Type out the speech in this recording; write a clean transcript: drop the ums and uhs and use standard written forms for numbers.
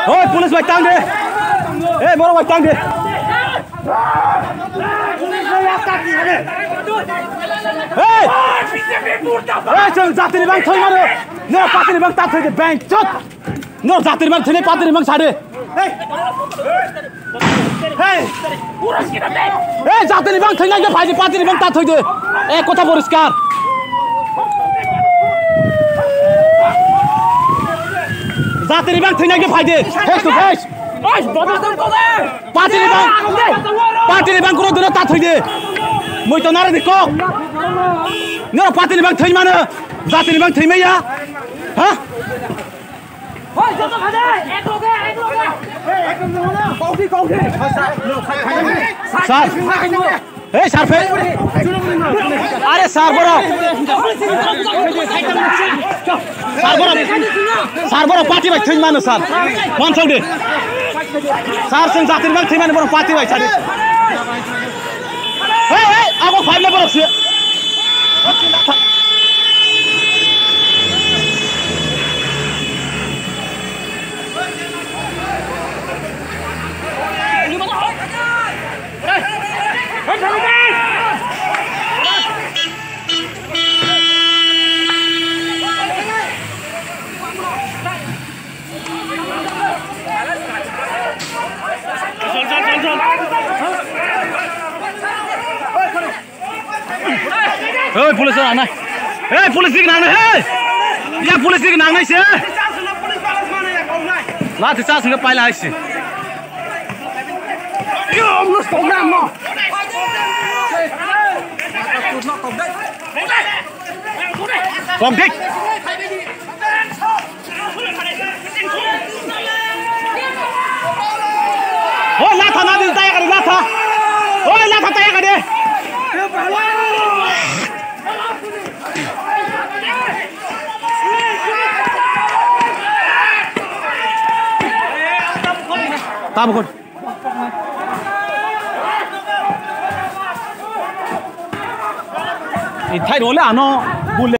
Ôi, police bạch tăng đi. Ê, bố bạch tăng đi. Ê! Ê, chừng giặt tiền băng thôi mà được. Nếu bắt tiền băng ta thôi thì bang chốt. Nếu giặt tiền băng thì bắt tiền băng xả đi. Hey! Ê, giặt tiền băng thôi nhanh cái phải gì bắt tiền băng ta thôi đi. Ê, কথা পরিষ্কার। Giặt tiền băng thôi nhanh cái phải đi. Face to face. Ôi, bắt tiền băng কোনো দিনও তা thôi đi. Mùi tao nói đi cô. Nếu là tiền băng thôi mà nữa. Giặt tiền băng thôi mấy ya? Hả? Ôi, cho tao phải đi. Em luôn kìa, em luôn kìa. Con đi. Sar. Hey, sar phê. Are sar bora. Sar bora party bhai thoi manu sar. Man chau de. Sar sing jatin bang thoi manu bora party bhai chadi. Hey, hey, ako 5 le bora se. Hey, police orang này. Hey, police đi ngang này. Hey, ya police đi ngang này xí. Lá thì sao sinh cái lại xí. Yo, ông nó sống nam mà. Công kích. Ôi, lá thằng nào đi tay cái lá thằng. Ôi, lá thằng tay cái đi. Tama kon. Thay đổi là nó